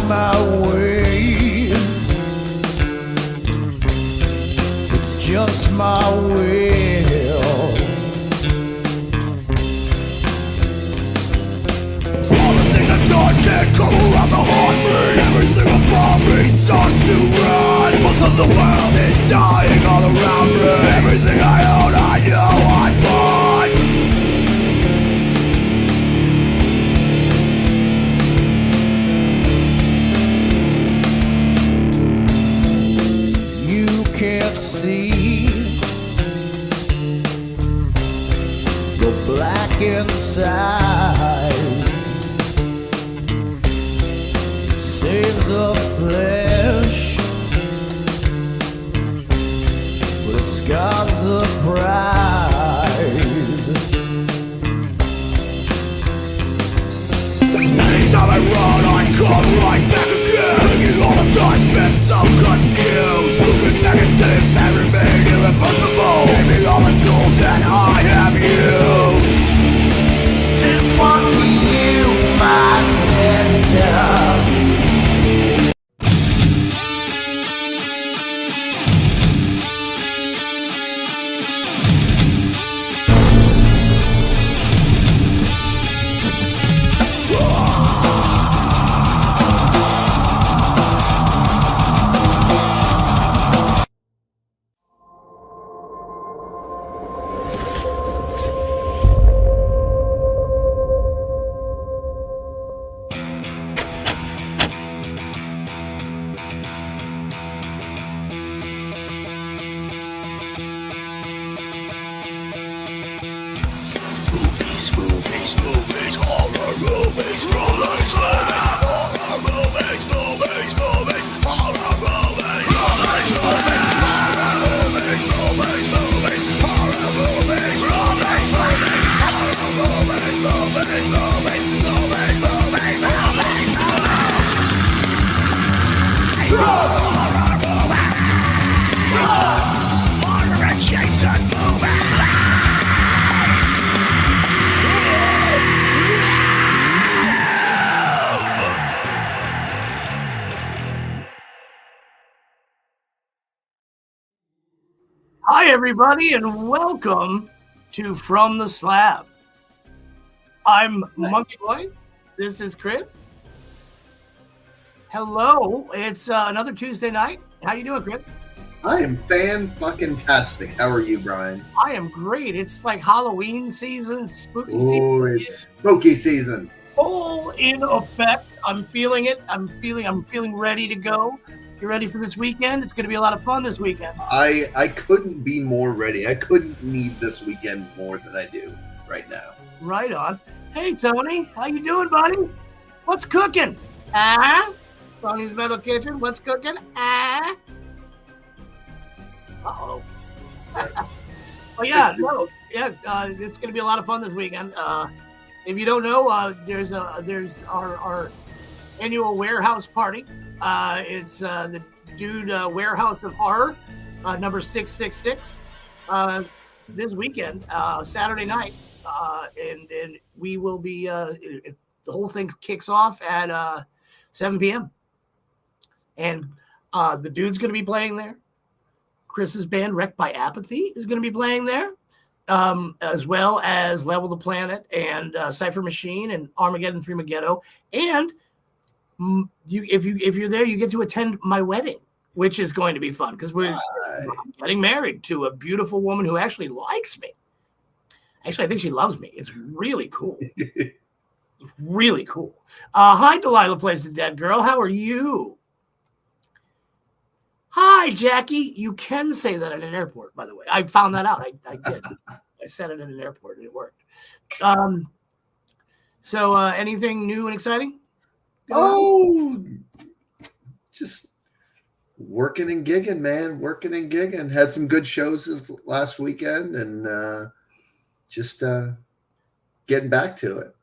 my way. It's just my will. Everything I touch can't come around to haunt me. Everything above me starts to run. Most of the world is dying all around me. Everything I own, I know I bought. You can't see the black inside. Saves the flesh, but it scars the pride. Anytime I run, I come right back again. Thinking all the time spent so confused. Looking negative and remain irreversible. Gave me all the tools that I have used. This one's for you, my sister. Movies, horror movies, rolling slab. Horror movies, movies, movies, horror movies, rolling slab. Horror movies, movies, movies, horror movies, rolling slab. Horror movies, movies, movies, movies, movies, movies, horror adjacent movies. Hi, everybody, and welcome to From the Slab. I'm Monkey Boy. This is Chris. Hello. It's another Tuesday night. How you doing, Chris? I am fan-fucking-tastic. How are you, Brian? I am great. It's like Halloween season, spooky season. Oh, it's spooky season. Full in effect. I'm feeling it. I'm feeling ready to go. You ready for this weekend? It's going to be a lot of fun this weekend. I couldn't be more ready. I couldn't need this weekend more than I do right now. Right on. Hey, Tony. How you doing, buddy? What's cooking? Tony's Metal Kitchen. What's cooking? Uh-oh. Well, yeah, no. Yeah, it's going to be a lot of fun this weekend. If you don't know, there's our annual warehouse party. It's the Dude Warehouse of Horror, number 666, this weekend, Saturday night, and we will be. The whole thing kicks off at 7 p.m. And the Dude's going to be playing there. Chris's band, Wrecked by Apathy, is going to be playing there, as well as Level the Planet and Cypher Machine and Armageddon 3 Megiddo. And if you're there, you get to attend my wedding, which is going to be fun because we're getting married to a beautiful woman who actually likes me. Actually, I think she loves me. It's really cool. Really cool. Hi, Delilah Plays the Dead Girl. How are you? Hi, Jackie. You can say that at an airport, by the way. I found that out. I did. I said it at an airport and it worked. So anything new and exciting? Oh, just working and gigging, man. Working and gigging. Had some good shows this last weekend and just getting back to it.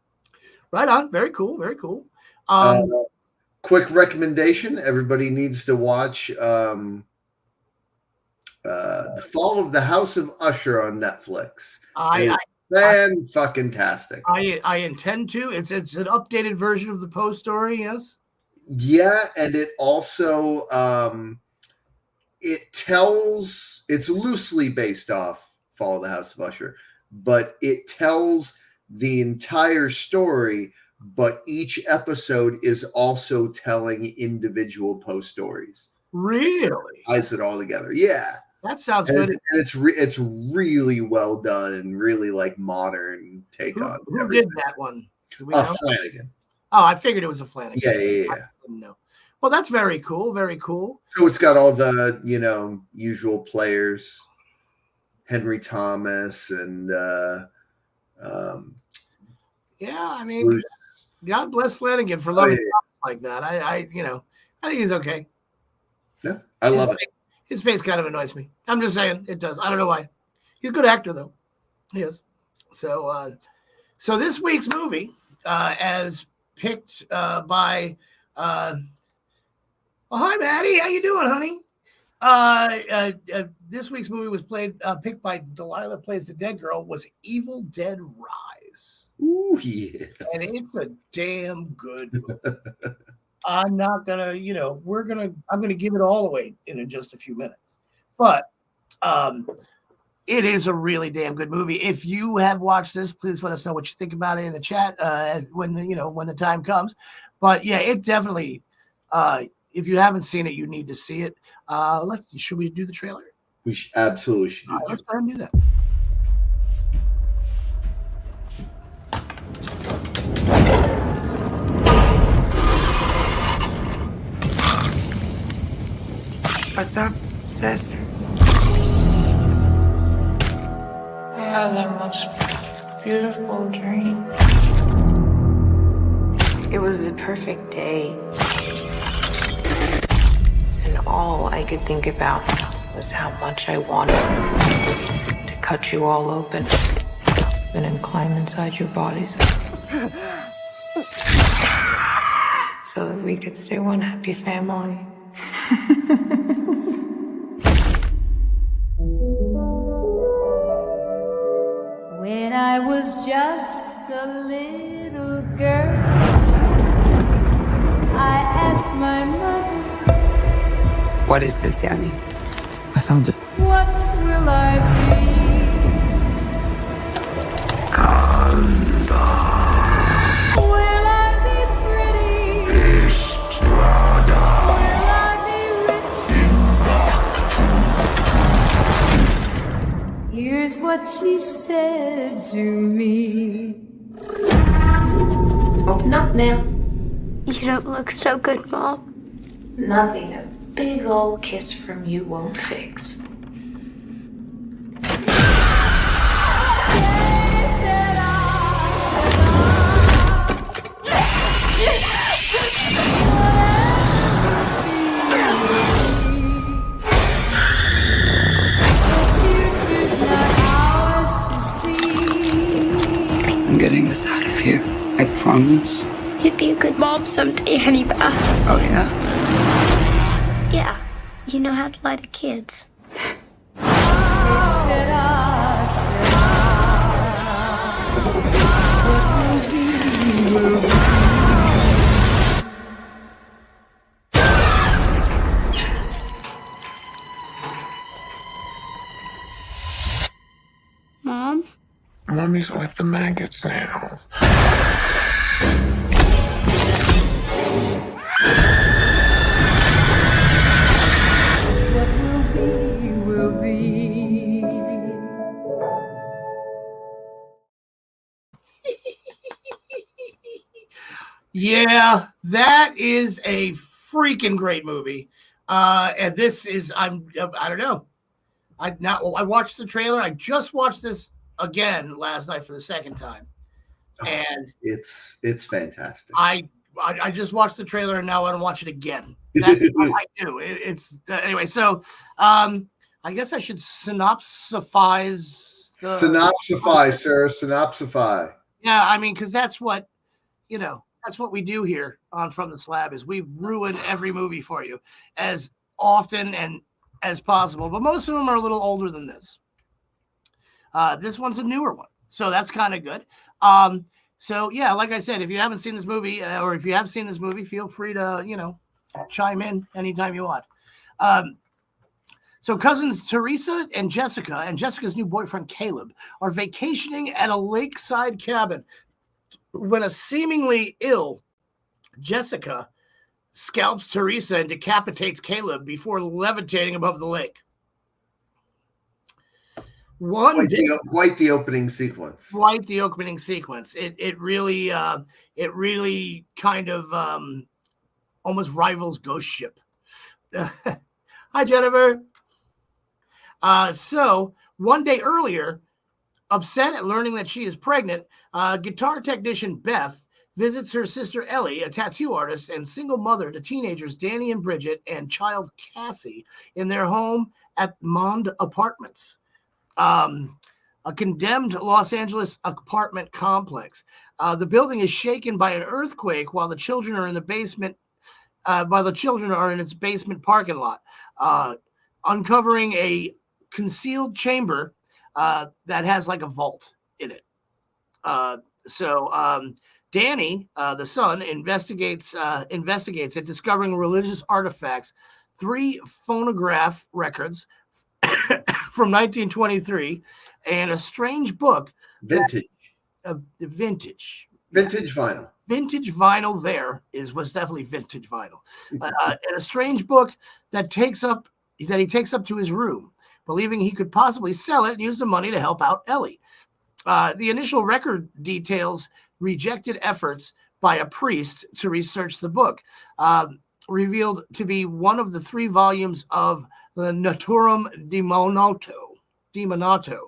Right on. Very cool. Very cool. Quick recommendation. Everybody needs to watch The Fall of the House of Usher on Netflix. Fan-fucking-tastic. I intend to. It's an updated version of the Poe story, yes? Yeah, and it also it's loosely based off Fall of the House of Usher, but it tells the entire story, but each episode is also telling individual post stories. Really? Ties it all together. Yeah. That sounds And good. it's really well done and really like modern take on Who everything. did that one? Do we know? Flanagan. Oh, I figured it was a Flanagan. Yeah. I didn't know. Well, that's very cool. Very cool. So it's got all the, usual players, Henry Thomas and yeah, I mean, Bruce. God bless Flanagan for loving like that. I think he's okay. Yeah, I love it. His face kind of annoys me. I'm just saying it does. I don't know why. He's a good actor though. He is. So this week's movie, as picked by, well, hi Maddie, how you doing, honey? This week's movie was picked by Delilah Plays the Dead Girl. Was Evil Dead Rise? Ooh, yes. And it's a damn good movie. I'm not gonna, I'm gonna give it all away in just a few minutes, but it is a really damn good movie. If you have watched this, please let us know what you think about it in the chat when the time comes. But yeah, it definitely. If you haven't seen it, you need to see it. Should we do the trailer? We absolutely should. All right, let's go ahead and do that. What's up, sis? I had the most beautiful dream. It was the perfect day. And all I could think about was how much I wanted to cut you all open and then climb inside your bodies. So that we could stay one happy family. When I was just a little girl, I asked my mother, What is this, Danny? I found it. what will I be? Will I be pretty? Will I be rich? Here's what she said to me. Open up now. You don't look so good, Mom. Nothing a big old kiss from you won't fix. I'm getting us out of here. I promise. You'd be a good mom someday, honey bear. Oh, yeah? Yeah, you know how to lie to kids. Mom? Mommy's with the maggots now. What will be. Yeah, that is a freaking great movie. And this is I don't know. I watched the trailer. I just watched this again last night for the second time. And it's fantastic. I just watched the trailer and now I want to watch it again. That's what I do. It's anyway. So I guess I should synopsify. Synopsify, sir. Synopsify. Yeah, I mean, because that's what that's what we do here on From the Slab is we ruin every movie for you as often and as possible. But most of them are a little older than this. This one's a newer one, so that's kind of good. So yeah, like I said, if you haven't seen this movie, or if you have seen this movie, feel free to chime in anytime you want. So cousins Teresa and Jessica's new boyfriend Caleb are vacationing at a lakeside cabin when a seemingly ill Jessica scalps Teresa and decapitates Caleb before levitating above the lake. Quite the opening sequence. Quite the opening sequence. It really kind of almost rivals Ghost Ship. Hi, Jennifer. So one day earlier, upset at learning that she is pregnant, guitar technician Beth visits her sister Ellie, a tattoo artist and single mother to teenagers Danny and Bridget and child Cassie in their home at Mond Apartments, a condemned Los Angeles apartment complex. The building is shaken by an earthquake while the children are in the basement. While the children are in its basement parking lot, uncovering a concealed chamber that has like a vault in it. So Danny, the son, investigates it, discovering religious artifacts, 3 phonograph records from 1923, and a strange book. Vintage vinyl. Vintage vinyl was definitely vintage vinyl. And a strange book that he takes up to his room, believing he could possibly sell it and use the money to help out Ellie. The initial record details rejected efforts by a priest to research the book, revealed to be one of the 3 volumes of the Naturum Demonato.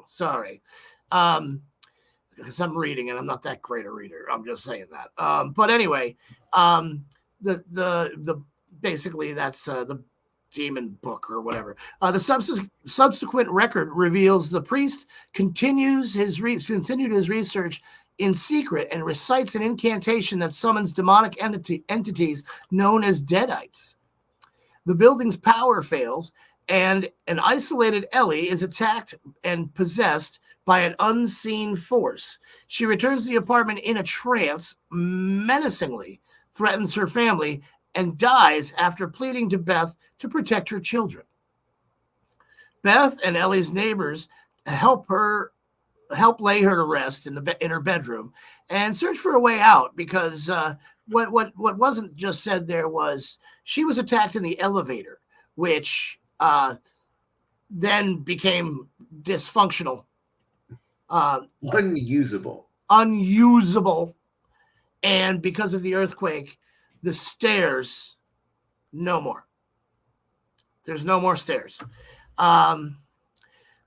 Sorry. Because I'm reading and I'm not that great a reader. I'm just saying that. But anyway, the basically that's the demon book or whatever. The subsequent record reveals the priest continued his research in secret and recites an incantation that summons demonic entities known as deadites. The building's power fails, and an isolated Ellie is attacked and possessed by an unseen force. She returns to the apartment in a trance, menacingly threatens her family, and dies after pleading to Beth to protect her children. Beth and Ellie's neighbors help lay her to rest in her bedroom and search for a way out, because what wasn't just said there was she was attacked in the elevator, which then became dysfunctional. Unusable. And because of the earthquake, the stairs, no more. There's no more stairs.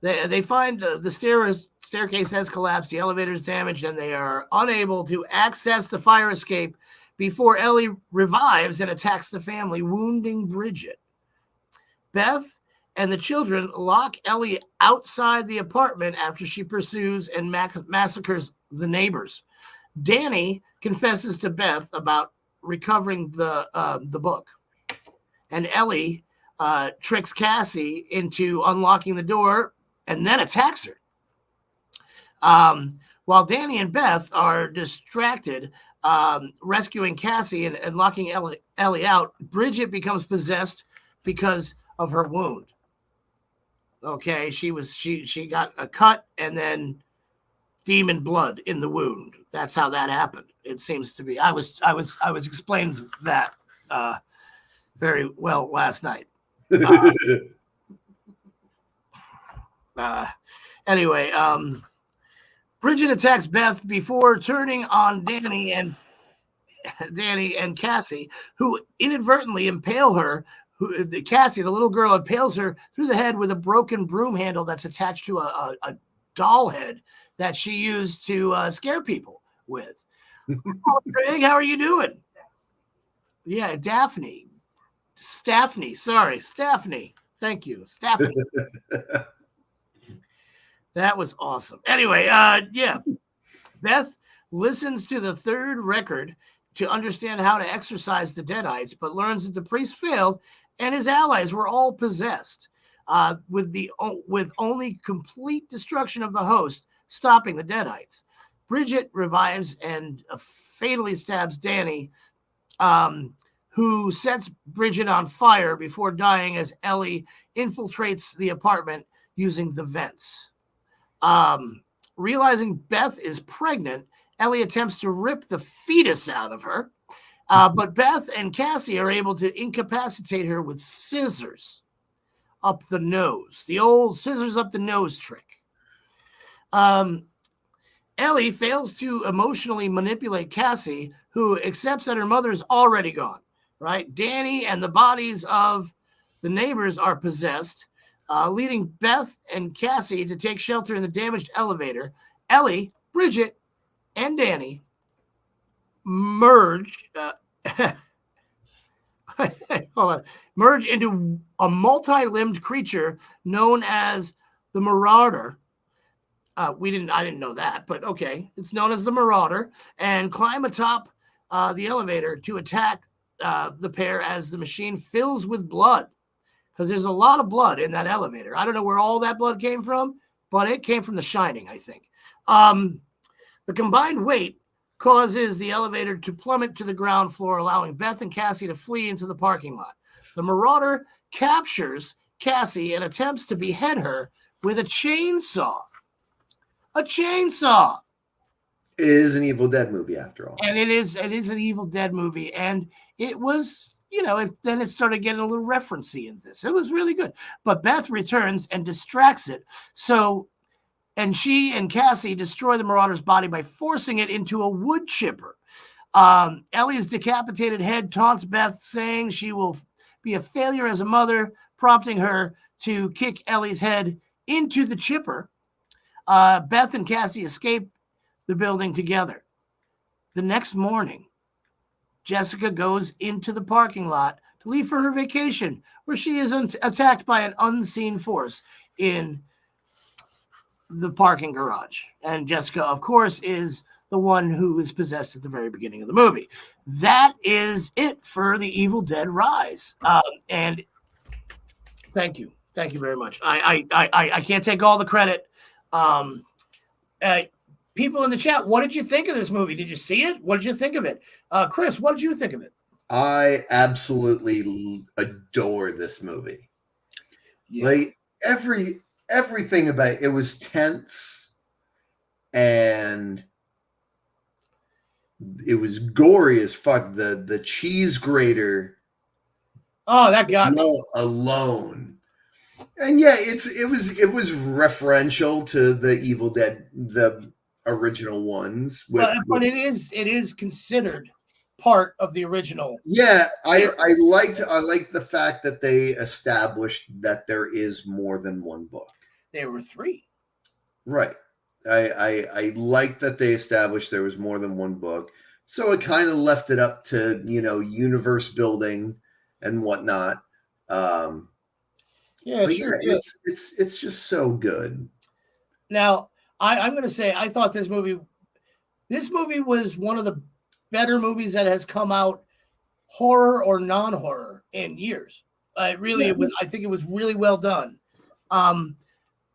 They find the staircase has collapsed, the elevator is damaged, and they are unable to access the fire escape before Ellie revives and attacks the family, wounding Bridget. Beth and the children lock Ellie outside the apartment after she pursues and massacres the neighbors. Danny confesses to Beth about recovering the book, and Ellie tricks Cassie into unlocking the door and then attacks her. While Danny and Beth are distracted rescuing Cassie and locking Ellie out, Bridget becomes possessed because of her wound. Okay, she got a cut and then demon blood in the wound. That's how that happened. It seems to be. I was explained that very well last night. Anyway, Bridget attacks Beth before turning on Danny and Cassie, who inadvertently impale her. Cassie, the little girl, impales her through the head with a broken broom handle that's attached to a doll head that she used to scare people with. Oh, Craig, how are you doing? Yeah, Staffney. Thank you, Staffney. That was awesome. Anyway, yeah. Beth listens to the 3rd record to understand how to exorcise the Deadites, but learns that the priest failed and his allies were all possessed, with only complete destruction of the host stopping the Deadites. Bridget revives and fatally stabs Danny, who sets Bridget on fire before dying as Ellie infiltrates the apartment using the vents. Realizing Beth is pregnant, Ellie attempts to rip the fetus out of her, but Beth and Cassie are able to incapacitate her with scissors up the nose, the old scissors up the nose trick. Ellie fails to emotionally manipulate Cassie, who accepts that her mother is already gone, right? Danny and the bodies of the neighbors are possessed, leading Beth and Cassie to take shelter in the damaged elevator. Ellie, Bridget, and Danny merge merge into a multi-limbed creature known as the Marauder. I didn't know that, but okay. It's known as the Marauder, and climb atop the elevator to attack the pair as the machine fills with blood. Because there's a lot of blood in that elevator. I don't know where all that blood came from, but it came from The Shining, I think. The combined weight causes the elevator to plummet to the ground floor, allowing Beth and Cassie to flee into the parking lot. The Marauder captures Cassie and attempts to behead her with a chainsaw. A chainsaw. It is an Evil Dead movie, after all. And it is an Evil Dead movie. And it was, then it started getting a little referencey in this. It was really good. But Beth returns and distracts it. And she and Cassie destroy the Marauder's body by forcing it into a wood chipper. Ellie's decapitated head taunts Beth, saying she will be a failure as a mother, prompting her to kick Ellie's head into the chipper. Beth and Cassie escape the building together. The next morning, Jessica goes into the parking lot to leave for her vacation, where she is attacked by an unseen force in the parking garage. And Jessica, of course, is the one who is possessed at the very beginning of the movie. That is it for The Evil Dead Rise. And thank you. Thank you very much. I can't take all the credit. People in the chat, what did you think of this movie? Did you see it? What did you think of it? Chris, what did you think of it? I absolutely adore this movie. Yeah. Like everything about it was tense, and it was gory as fuck. The cheese grater. Oh, that got me. Alone. And yeah, it was referential to the Evil Dead, the original ones. But it is considered part of the original. Yeah, I liked the fact that they established that there is more than one book. There were 3. Right. I like that they established there was more than one book. So it kind of left it up to, universe building and whatnot. It's just so good. Now, I'm going to say I thought this movie was one of the better movies that has come out, horror or non-horror, in years. I think it was really well done.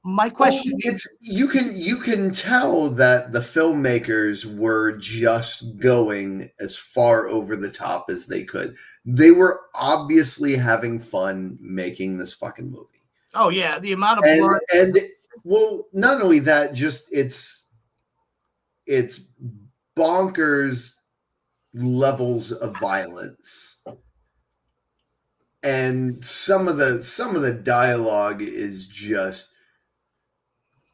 My question is, you can tell that the filmmakers were just going as far over the top as they could. They were obviously having fun making this fucking movie. Oh yeah, the amount of blood. And well, not only that, just it's bonkers levels of violence. And some of the dialogue is just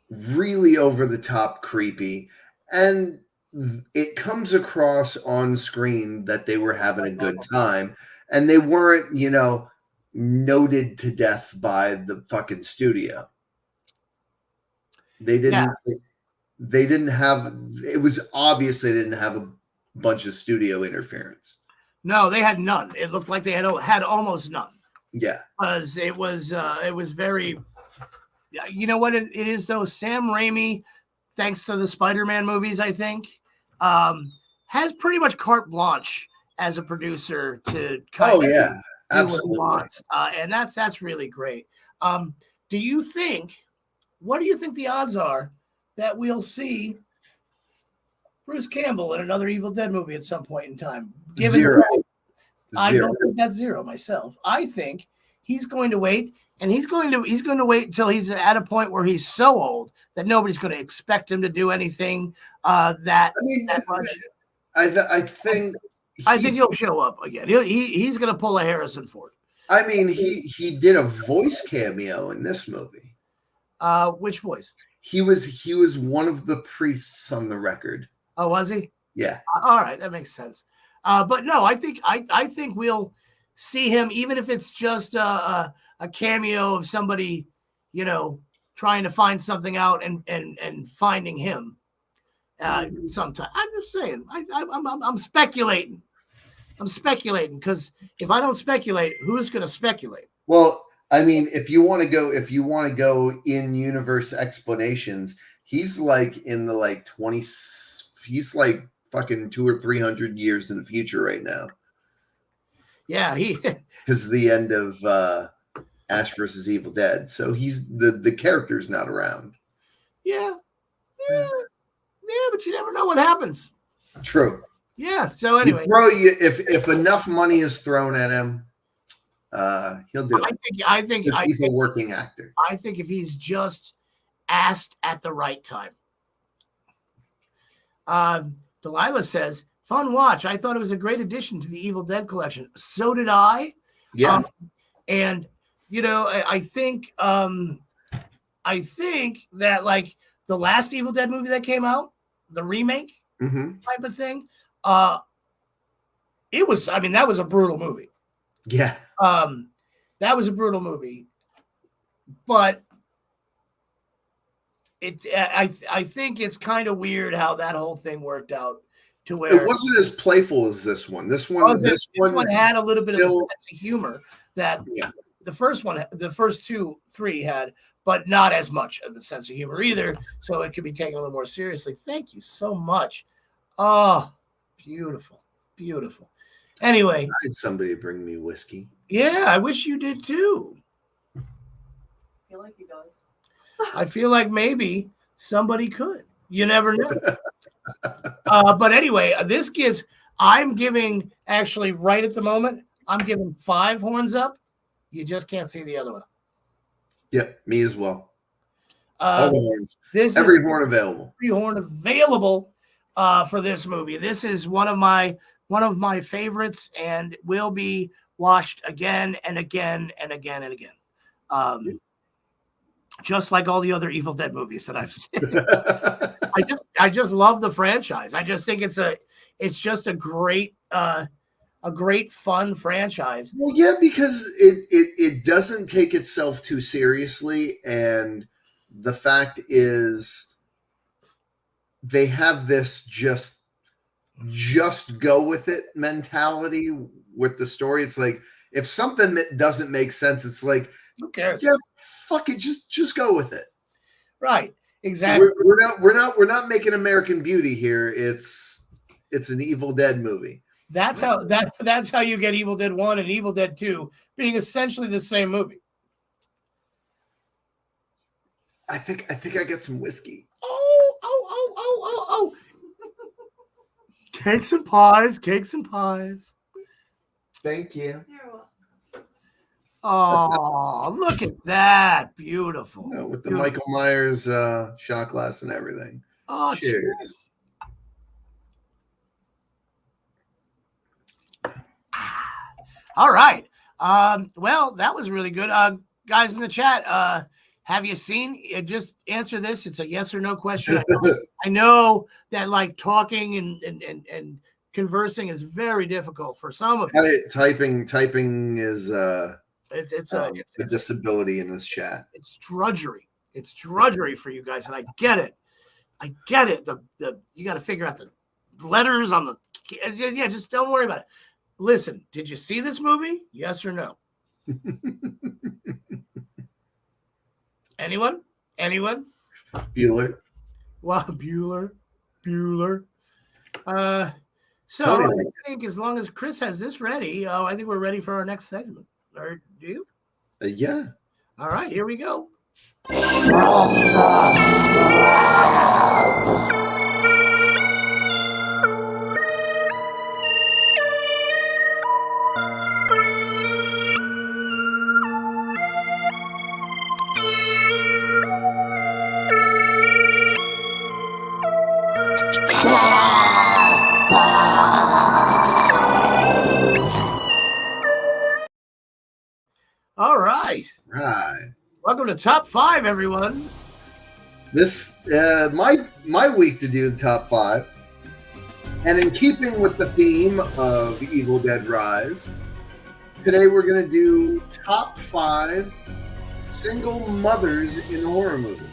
really over the top creepy, and it comes across on screen that they were having a good time, and they weren't, noted to death by the fucking studio. They didn't. Yeah. They didn't have. It was obvious they didn't have a bunch of studio interference. No, they had none. It looked like they had almost none. Yeah, because it was very. You know what it is though? Sam Raimi, thanks to the Spider-Man movies, I think, has pretty much carte blanche as a producer to kind of do what he wants, and that's really great. What do you think the odds are that we'll see Bruce Campbell in another Evil Dead movie at some point in time? Zero. I don't think that's zero myself. I think he's going to wait, and he's going to wait until he's at a point where he's so old that nobody's going to expect him to do anything that much. I think he'll show up again. He's going to pull a Harrison Ford. I mean, he did a voice cameo in this movie. Which voice? He was one of the priests on the record. Oh, was he? Yeah. All right, that makes sense. But no, I think we'll see him, even if it's just a cameo of somebody, trying to find something out and finding him. Sometime. I'm just saying. I'm speculating. I'm speculating because if I don't speculate, who's going to speculate? Well, I mean, if you want to go in universe explanations, he's like in the 20s. He's like fucking 200 or 300 years in the future right now. Yeah, because the end of Ash versus Evil Dead. So he's the character's not around. Yeah, but you never know what happens. True. Yeah. So anyway, if enough money is thrown at him, he'll do it. I think he's a working actor. I think if he's just asked at the right time. Delilah says, "Fun watch. I thought it was a great addition to the Evil Dead collection. So did I." Yeah. And I think that like the last Evil Dead movie that came out, the remake type of thing, it was. I mean, that was a brutal movie. Yeah. That was a brutal movie, but I think it's kind of weird how that whole thing worked out to where it wasn't as playful as this one. This one had a little bit of a sense of humor that the first 3 had, but not as much of a sense of humor either. So it could be taken a little more seriously. Thank you so much. Oh, beautiful, beautiful. Anyway, I had somebody bring me whiskey. Yeah, I wish you did too. I feel like he does. I feel like maybe somebody could. You never know. But anyway, I'm giving actually right at the moment, I'm giving 5 horns up. You just can't see the other one. Yep, me as well. All the horns. Every horn available. Every horn available for this movie. This is one of my favorites and will be watched again and again and again and again. Just like all the other Evil Dead movies that I've seen. I just love the franchise. I just think it's just a great fun franchise. Well, yeah, because it doesn't take itself too seriously, and the fact is they have this just go with it mentality with the story. It's like if something doesn't make sense, it's like, who cares? Yeah, fuck it, just go with it. Right. Exactly. We're not making American Beauty here. It's an Evil Dead movie. That's how you get Evil Dead 1 and Evil Dead 2 being essentially the same movie. I think I got some whiskey. Oh. Cakes and pies. Thank you. Oh, look at that. Beautiful. With the Michael Myers shot glass and everything. Oh, cheers. All right. Well, that was really good. Guys in the chat, have you seen? Just answer this. It's a yes or no question. I know that like talking and conversing is very difficult for some of you. Typing is it's a disability in this chat. It's drudgery. It's drudgery for you guys, and I get it. The you got to figure out the letters on the just don't worry about it. Listen, did you see this movie? Yes or no? Anyone? Bueller. Well, Bueller. So I think as long as Chris has this ready, I think we're ready for our next segment. Or do you? Yeah. All right, here we go. right. Right. Welcome to Top 5, everyone. This my week to do the top 5, and in keeping with the theme of Evil Dead Rise, today we're going to do top 5 single mothers in horror movies.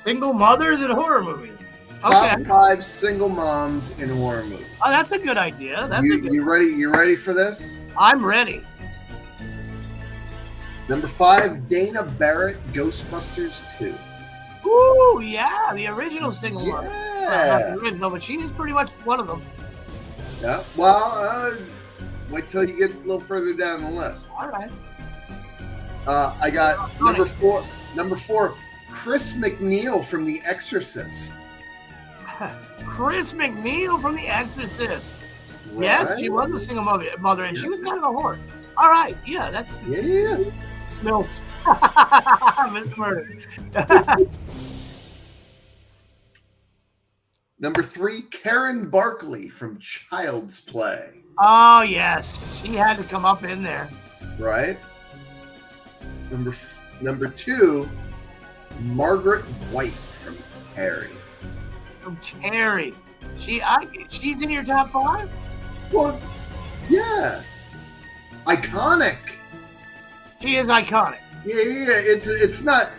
Single mothers in horror movies. Top Okay. 5 single moms in horror movies. Oh, that's a good idea. You ready? You ready for this? I'm ready. Number 5, Dana Barrett, Ghostbusters 2. Ooh, yeah, the original single mother. Not Yeah. the original, but she's pretty much one of them. Yeah. Well, wait till you get a little further down the list. All right. I got number 4. Number 4, Chris McNeil from The Exorcist. Chris McNeil from The Exorcist. Yes, she was a single mother, and she was kind of a whore. All right, yeah, that's Yeah. Smilfs. Miss Murder. Number 3, Karen Barkley from Child's Play. Oh yes, she had to come up in there. Right. Number 2, Margaret White from Harry. From Carrie. She's in your top 5? Well, yeah. Iconic. She is iconic. Yeah. It's not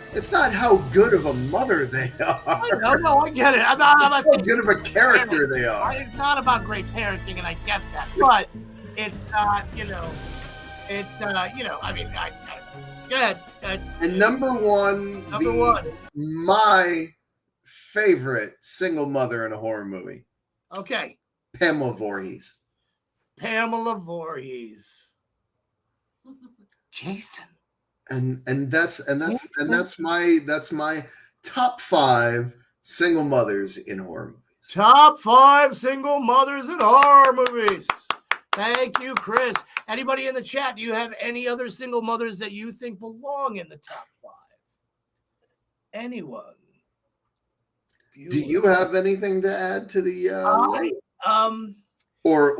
how good of a mother they are. No, I get it. I'm not How saying good of a character they are. it's not about great parenting, and I get that. But it's not, it's I mean, go ahead. And number 1, my favorite single mother in a horror movie, Okay. Pamela Voorhees. Pamela Voorhees. Jason. And that's my top 5 single mothers in horror movies. Top 5 single mothers in horror movies. Thank you, Chris. Anybody in the chat, do you have any other single mothers that you think belong in the top 5? Anyone? Do you have anything to add to the list? Or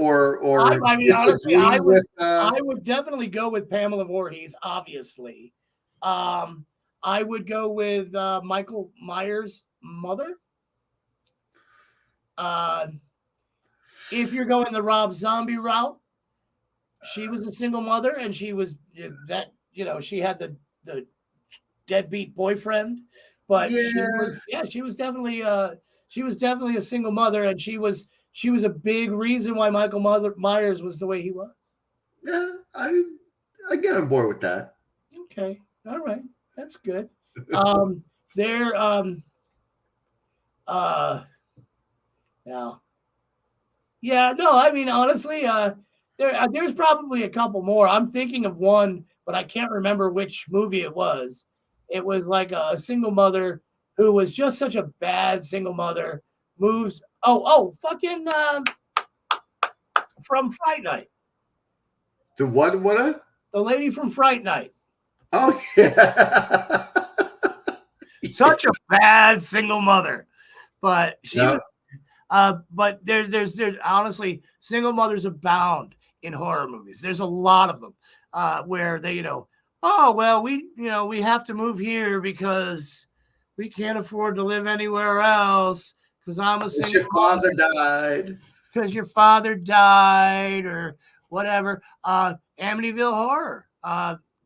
I mean, honestly, disagree I would definitely go with Pamela Voorhees, obviously. I would go with Michael Myers' mother. If you're going the Rob Zombie route, she was a single mother, and she was she had the deadbeat boyfriend, but she was definitely a single mother, and she was a big reason why Michael Myers was the way he was. Yeah, I get on board with that. Okay, all right, that's good. I mean, honestly, there's probably a couple more. I'm thinking of one, but I can't remember which movie it was. It was like a single mother who was just such a bad single mother. Moves. Fucking from Fright Night. The what? The lady from Fright Night. Oh yeah. Such a bad single mother, but she was. But there's honestly, single mothers abound in horror movies. There's a lot of them where they, we have to move here because we can't afford to live anywhere else because I'm a single. Your father died. Because your father died or whatever. Amityville Horror.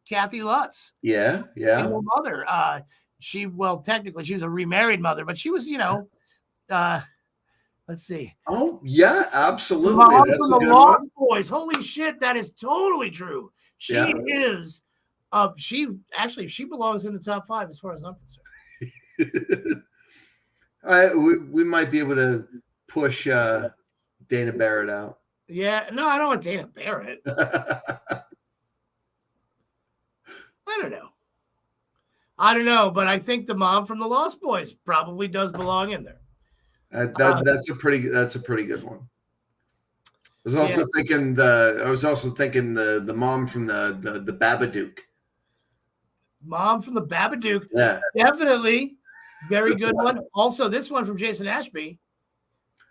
Kathy Lutz. Yeah. Single mother. Technically she was a remarried mother, but she was, let's see. Oh, yeah, absolutely. Mom That's from a the good Lost one. Boys. Holy shit, that is totally true. She is. She belongs in the top 5 as far as I'm concerned. We might be able to push Dana Barrett out. Yeah, no, I don't want Dana Barrett. I don't know, but I think the mom from the Lost Boys probably does belong in there. That's a pretty good one. I was also thinking the mom from the Babadook. Mom from the Babadook. Yeah. Definitely. Very good one. Also, this one from Jason Ashby.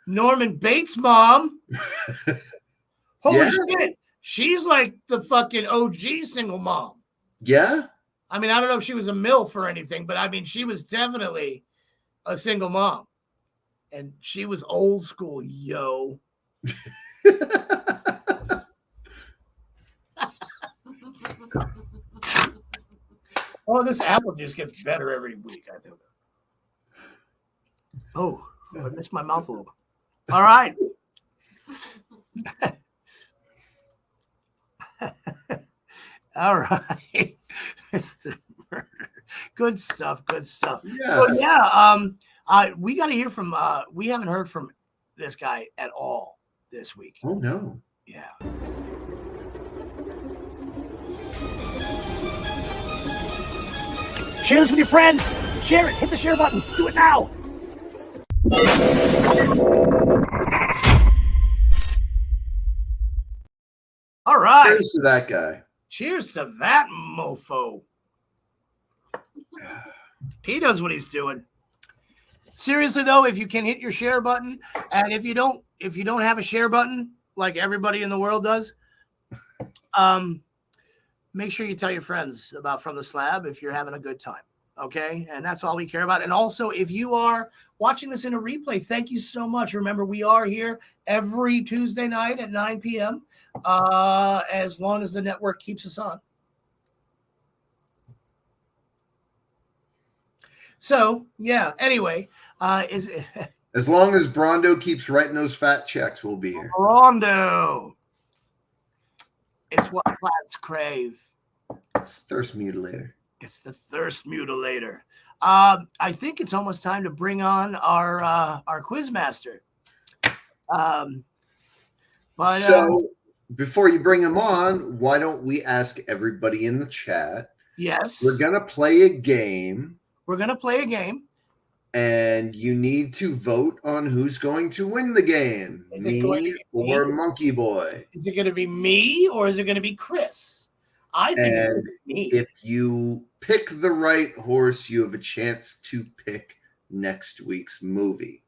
Norman Bates' mom. Holy shit. She's like the fucking OG single mom. Yeah. I mean, I don't know if she was a MILF or anything, but I mean, she was definitely a single mom. And she was old school, yo. Oh, this apple juice gets better every week, I think. Oh, I missed my mouth a little. All right. All right. Mr. Murder. Good stuff. Good stuff. Yes. So, yeah, we got to hear from, we haven't heard from this guy at all this week. Oh, no. Yeah. Share this with your friends. Share it. Hit the share button. Do it now. All right. Cheers to that guy. Cheers to that mofo. He knows what he's doing. Seriously though, if you can hit your share button, and if you don't have a share button like everybody in the world does, make sure you tell your friends about From the Slab if you're having a good time. Okay. And that's all we care about. And also, if you are watching this in a replay, thank you so much. Remember, we are here every Tuesday night at 9 p.m. As long as the network keeps us on. So, yeah, anyway, as long as Brondo keeps writing those fat checks, we'll be here. Brondo. It's what plants crave. It's thirst mutilator. It's the thirst mutilator. I think it's almost time to bring on our quiz master. So before you bring him on, why don't we ask everybody in the chat? Yes. We're going to play a game. And you need to vote on who's going to win the game. Me or Monkey Boy. Is it going to be me or is it going to be Chris? I think and if you pick the right horse, you have a chance to pick next week's movie.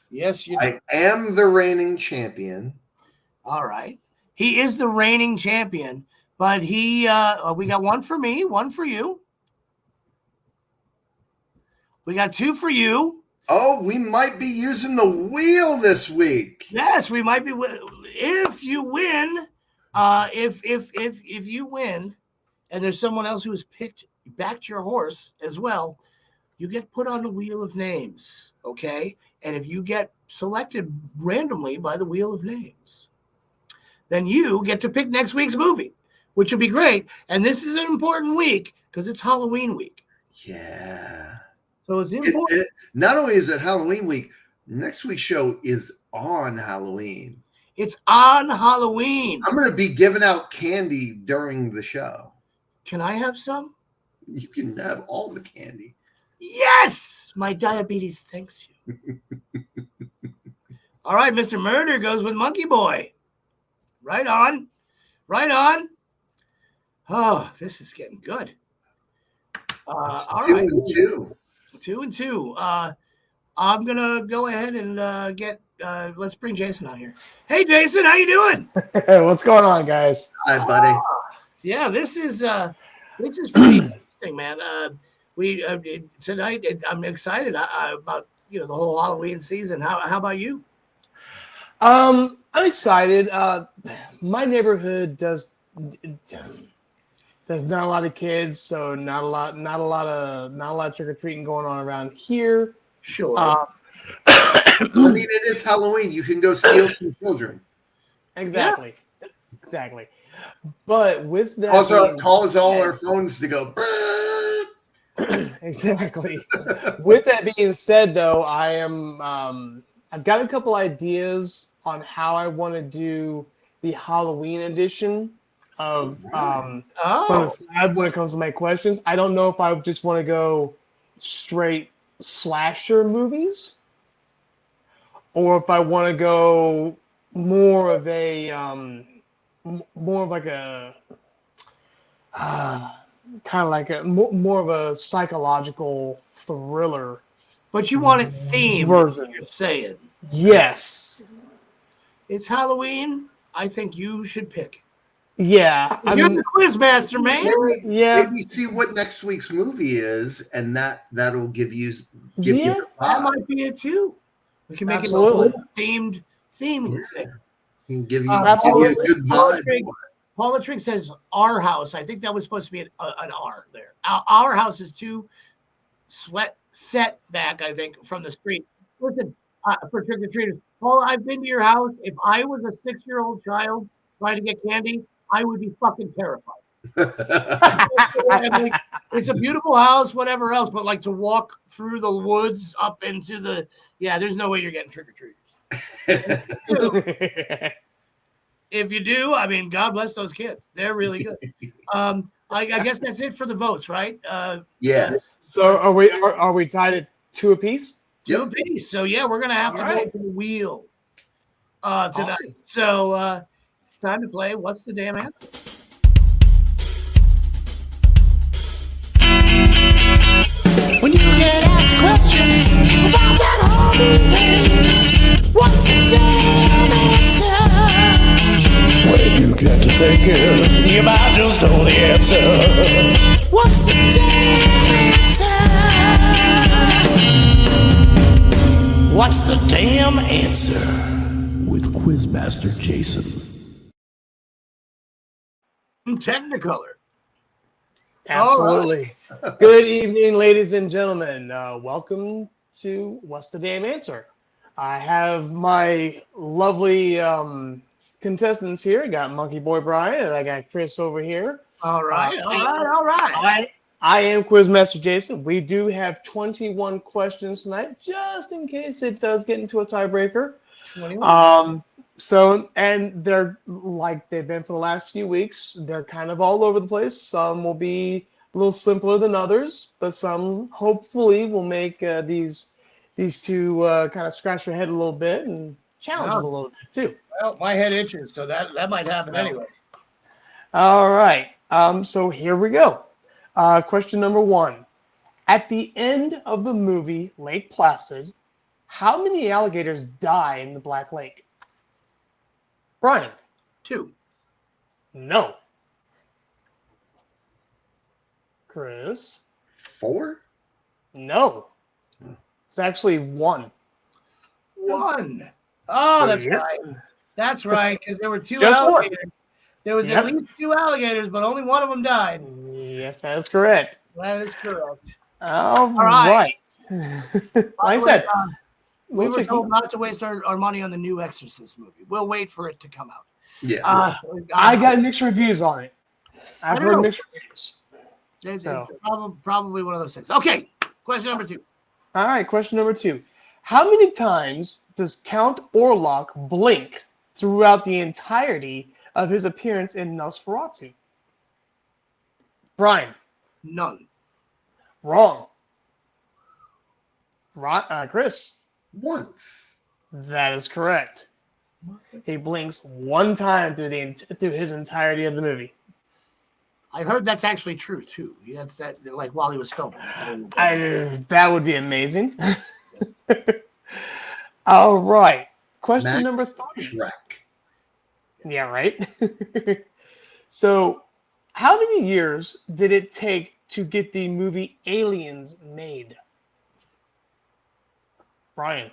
Yes, you do. I am the reigning champion. All right. He is the reigning champion, but we got one for me, one for you. We got two for you. Oh, we might be using the wheel this week. Yes, we might be. If you win, if you win, and there's someone else who has backed your horse as well, you get put on the wheel of names. Okay, and if you get selected randomly by the wheel of names, then you get to pick next week's movie, which will be great. And this is an important week because it's Halloween week. Yeah. So it's important. Not only is it Halloween week, next week's show is on Halloween. It's on Halloween. I'm going to be giving out candy during the show. Can I have some? You can have all the candy. Yes! My diabetes thanks you. All right, Mr. Murder goes with Monkey Boy. Right on. Right on. Oh, this is getting good. All right. 2-2. 2-2. I'm gonna go ahead and let's bring Jason on here. Hey Jason, how you doing? What's going on, guys? Hi, buddy. Yeah, this is pretty interesting, man. We tonight I'm excited about the whole Halloween season. How about you? I'm excited. My neighborhood does there's not a lot of kids, so not a lot of trick or treating going on around here. Sure. I mean, it is Halloween. You can go steal some children. Exactly. Yeah. Exactly. But with that, also cause all our phones to go. Exactly. With that being said, though, I am. I've got a couple ideas on how I want to do the Halloween edition of From the Slab when it comes to my questions. I don't know if I just want to go straight slasher movies, or if I want to go more of a kind of like a more of a psychological thriller. But you want it themed, version. you're saying? Yes. It's Halloween. I think you should pick. Yeah, You're the quiz master, man. Maybe see what next week's movie is, and that'll give you Yeah, the That vibe. might be it too. We can make Absolutely. it a theming thing. Can give you Absolutely. a good vibe. Paula Trink says our house. I think that was supposed to be an R there. Our house is too set back, I think, from the street. Listen, for trick or treaters, Paula, I've been to your house. If I was a 6-year-old child trying to get candy, I would be fucking terrified. Like, it's a beautiful house, whatever else, but like to walk through the woods up into there's no way you're getting trick or treaters. If you do, I mean, God bless those kids. They're really good. I guess that's it for the votes, right? Yeah. So are we tied at 2 apiece? 2 apiece. So yeah, we're gonna have to go to the wheel tonight. Awesome. So time to play. What's the damn answer? When you get asked a question about that whole movie, what's the damn answer? When you get to thinking, you might just know the answer. What's the damn answer? What's the damn answer? With Quizmaster Jason. Technicolor. Absolutely. Right. Good evening, ladies and gentlemen. Welcome to What's the Damn Answer? I have my lovely contestants here. I got Monkey Boy Brian and I got Chris over here. All right. I am Quizmaster Jason. We do have 21 questions tonight, just in case it does get into a tiebreaker. 21. So, and they're like they've been for the last few weeks. They're kind of all over the place. Some will be a little simpler than others, but some hopefully will make these two kind of scratch their head a little bit and challenge them a little bit too. Well, my head itches, so that might happen anyway. All right. So here we go. Question number 1. At the end of the movie Lake Placid, how many alligators die in the Black Lake? Brian. 2. No. Chris. 4. No. It's actually 1. 1. Oh, that's right. That's right, because there were 2 Just alligators. 1. There was at least 2 alligators, but only one of them died. Yes, that is correct. That is correct. All right. Like I said, we were told not to waste our money on the new Exorcist movie. We'll wait for it to come out. Yeah. I got mixed reviews on it. I've heard mixed reviews. Probably one of those things. Okay, question number 2. All right, question number 2. How many times does Count Orlok blink throughout the entirety of his appearance in Nosferatu? Brian. None. Wrong. Chris. Once. That is correct. He blinks 1 time through his entirety of the movie. I heard that's actually true too. That's that like while he was filming. That would be amazing. All right. Question number 3. Shrek. Yeah, right. So, how many years did it take to get the movie Aliens made? Brian.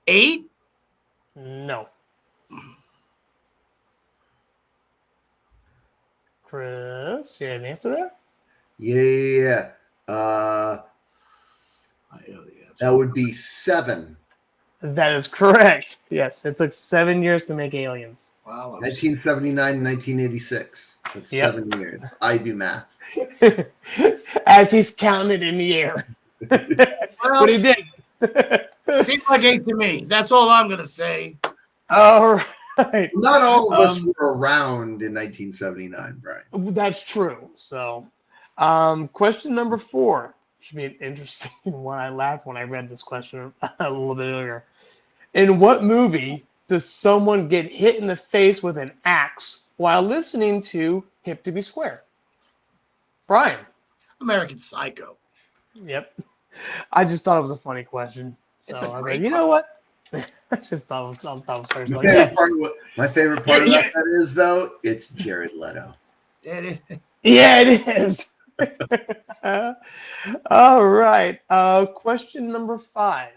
8? No. Chris, you have an answer there? Yeah. I know the answer. That would be 7. That is correct. Yes, it took 7 years to make Aliens. Wow. 1979 and 1986. That's 7 years. I do math. As he's counted in the air. What he did. Seems like 8 to me. That's all I'm going to say. All right. Not all of us were around in 1979, Brian. That's true. So, question number 4 should be an interesting one. I laughed when I read this question a little bit earlier. In what movie does someone get hit in the face with an axe while listening to Hip to Be Square? Brian. American Psycho. Yep. I just thought it was a funny question. So I was like, you know what? I just thought it was first. My Like, favorite yeah, part my favorite part of Yeah. that is though, it's Jared Leto. yeah, it is. All right. Question number 5.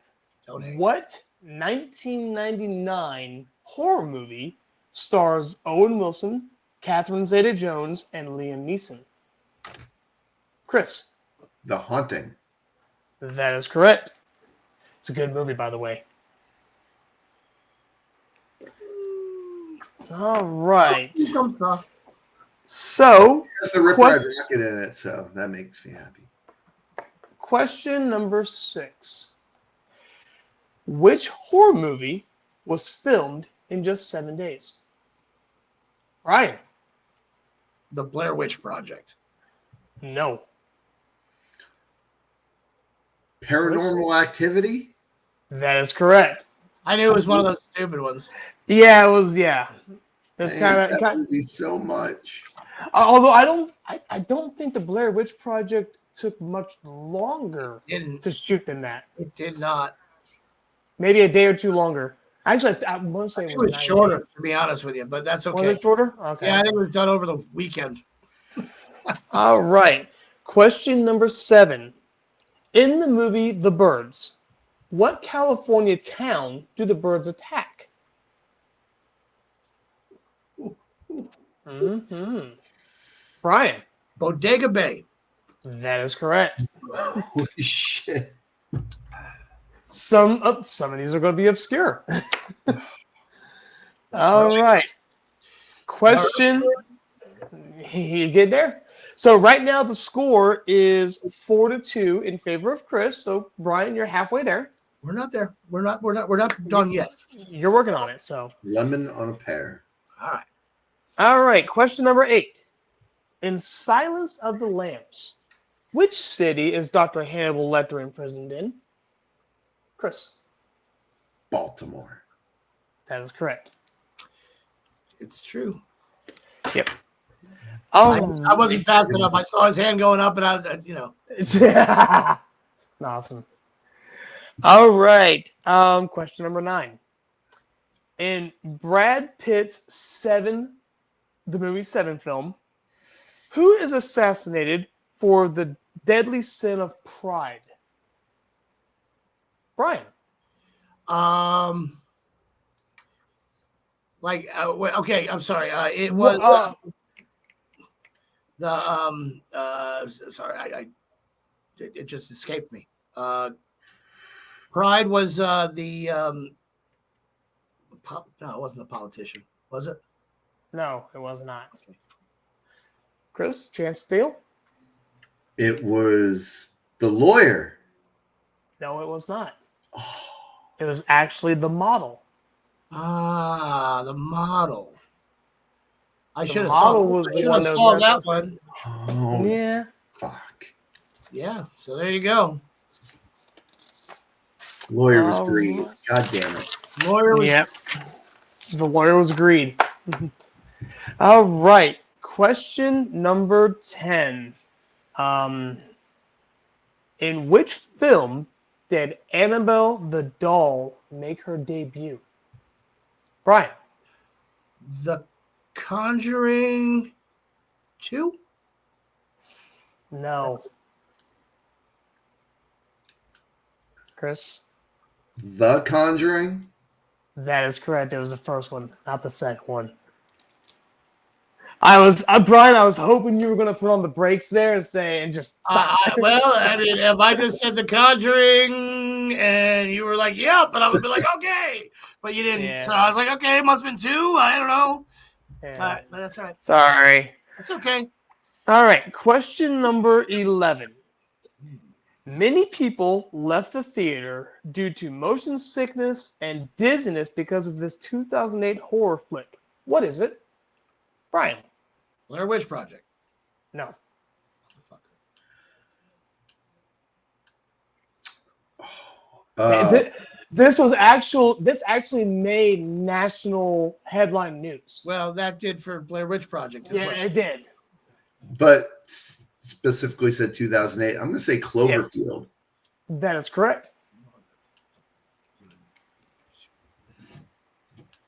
Don't hate. What 1999 horror movie stars Owen Wilson, Catherine Zeta-Jones, and Liam Neeson? Chris. The Haunting. That is correct. It's a good movie, by the way. All right. So, It's the Ripper Red Rocket in it, so that makes me happy. question number 6. Which horror movie was filmed in just 7 days? Ryan. The Blair Witch Project. No. Paranormal Activity? That is correct. I knew it was one of those stupid ones. Yeah, it was. Yeah, it's I kind hate of. that movie so much. Although I don't think the Blair Witch Project took much longer to shoot than that. It did not. Maybe a day or two longer. Actually, I want to say It was 9 shorter, days. to be honest with you, but that's okay. Was it shorter? Okay. Yeah, I think it was done over the weekend. All right. Question number 7. In the movie The Birds, what California town do the birds attack? Mm-hmm. Brian. Bodega Bay. That is correct. Holy shit. Some of these are going to be obscure. All right. Question. You get there? So right now the score is 4-2 in favor of Chris. So Brian, you're halfway there. We're not there. We're not done yet. You're working on it. So Lemon on a pear. All right. All right. Question number 8. In Silence of the Lambs, which city is Dr. Hannibal Lecter imprisoned in? Chris. Baltimore. That is correct. It's true. Yep. I wasn't fast enough. I saw his hand going up, and I was, It's awesome. All right. Question number 9. In Brad Pitt's the movie 7 film, who is assassinated for the deadly sin of pride? Brian. Okay, I'm sorry. It was sorry, it just escaped me. Pride was no, it wasn't a politician, was it? No, it was not. Chris, chance to steal? It was the lawyer. No, it was not. It was actually the model. Ah, the model. I should have saw that one. Oh, yeah. Fuck. Yeah. So there you go. Lawyer was greedy. God damn it. Lawyer was. Yep. The lawyer was greedy. All right. Question number 10. In which film did Annabelle the doll make her debut? Brian. The Conjuring 2? No. Chris? The Conjuring? That is correct. It was the first one, not the second one. Brian, I was hoping you were going to put on the brakes there and just stop. Well, I mean, if I just said The Conjuring and you were like, yep, and I would be like, okay. But you didn't. Yeah. So I was like, okay, it must have been 2. I don't know. Yeah. But that's all right. Sorry. That's okay. All right. Question number 11. Many people left the theater due to motion sickness and dizziness because of this 2008 horror flick. What is it? Brian. Blair Witch Project. No. This actually made national headline news. Well, that did for Blair Witch Project. Yeah, it did. But specifically said 2008. I'm going to say Cloverfield. That is correct.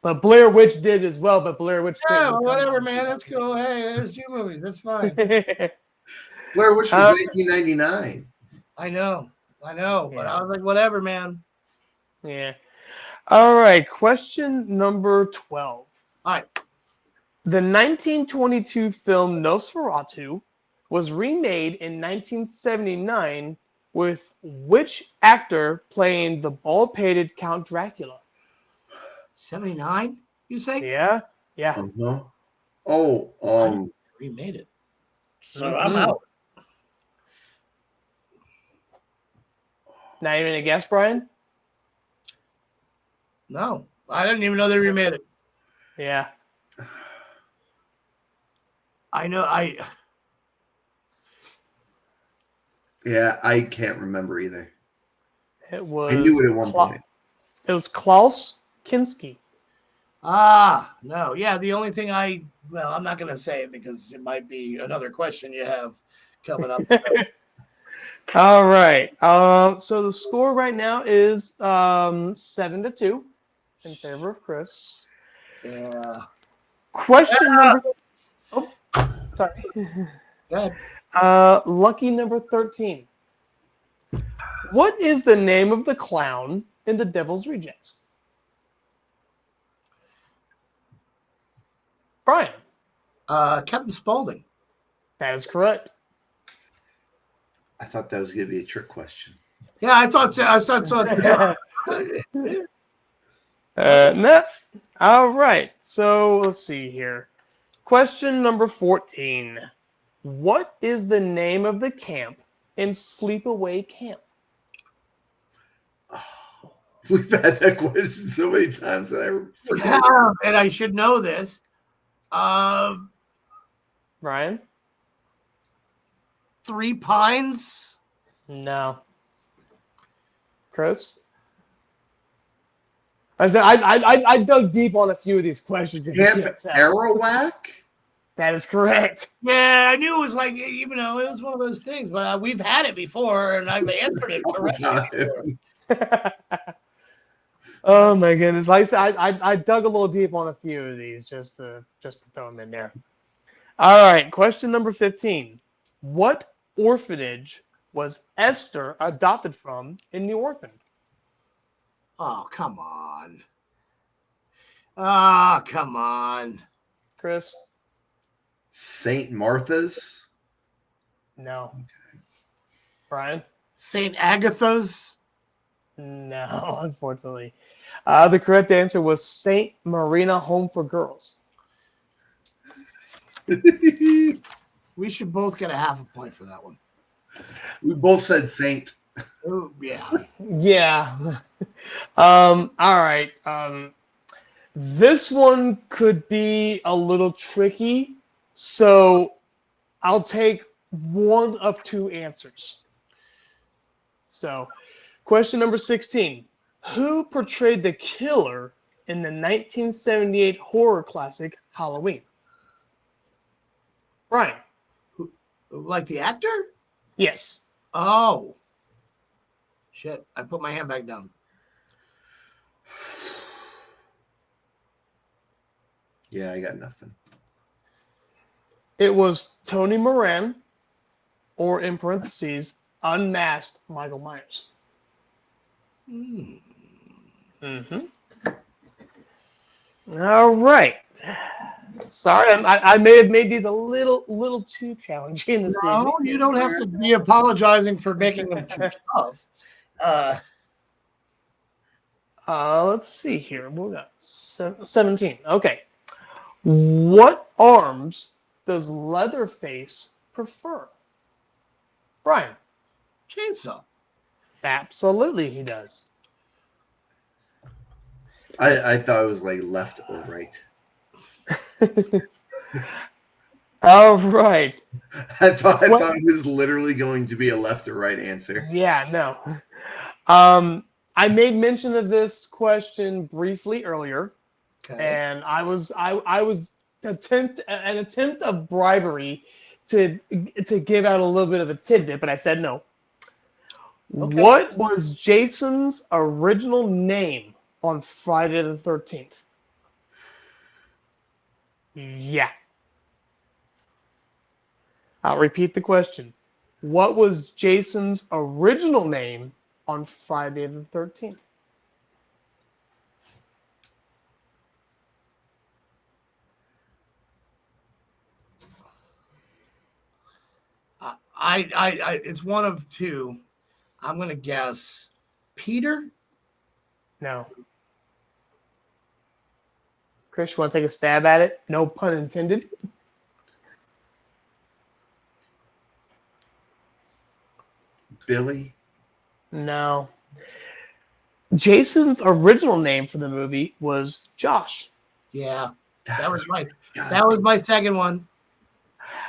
But Blair Witch did as well. But Blair Witch Yeah, didn't. whatever, man. That's cool. Hey, there's 2 movies. That's fine. Blair Witch was 1999. I know. But I was like, whatever, man. Yeah. All right. Question number 12. All right. The 1922 film Nosferatu was remade in 1979 with which actor playing the bald-pated Count Dracula? 79, you say? Yeah. Uh-huh. Oh, remade it. So I'm out. Not even a guess, Brian? No, I didn't even know they remade it. Yeah. I know. Yeah, I can't remember either. It was. I knew it at one point. It was Klaus Kinski. No. Yeah, the only thing I'm not going to say it because it might be another question you have coming up. All right. So the score right now is 7-2 in favor of Chris. Yeah. Question number. Oh, sorry. Go ahead. Lucky number 13. What is the name of the clown in The Devil's Rejects? Brian. Captain Spaulding. That is correct. I thought that was going to be a trick question. Yeah, I thought so. No. All right. So let's see here. Question number 14. What is the name of the camp in Sleepaway Camp? Oh, we've had that question so many times that I forget. Yeah, and I should know this. Ryan? 3 Pines? No. Chris? I dug deep on a few of these questions. Camp Arawak? That is correct. Yeah, I knew it was like, it was one of those things, but we've had it before, and I've answered it correctly. Oh my goodness! Like I said, I dug a little deep on a few of these just to throw them in there. All right, question number 15. What orphanage was Esther adopted from in The Orphan? Oh, come on. Oh, come on. Chris? St. Martha's? No. Brian? St. Agatha's? No, unfortunately. The correct answer was St. Marina Home for Girls. We should both get a half a point for that one. We both said Saint. Oh, yeah. Yeah. All right. This one could be a little tricky, so I'll take one of 2 answers. So, question number 16. Who portrayed the killer in the 1978 horror classic Halloween? Brian? Like the actor? Yes. Oh. Shit. I put my hand back down. Yeah, I got nothing. It was Tony Moran, or in parentheses, unmasked Michael Myers. Mm-hmm. All right. Sorry, I may have made these a little too challenging this evening. No, you don't have to be apologizing for making them too tough. Let's see here. We got 17. Okay. What arms does Leatherface prefer? Brian? Chainsaw. Absolutely, he does. I thought it was like left or right. All right. I thought it was literally going to be a left or right answer. Yeah, no. I made mention of this question briefly earlier, and I was an attempt of bribery to give out a little bit of a tidbit, but I said no. Okay. What was Jason's original name on Friday the 13th? Yeah. I'll repeat the question. What was Jason's original name on Friday the 13th? It's one of two. I'm gonna guess Peter. No. Chris, you want to take a stab at it? No pun intended. Billy. No. Jason's original name for the movie was Josh. Yeah, that was my second one.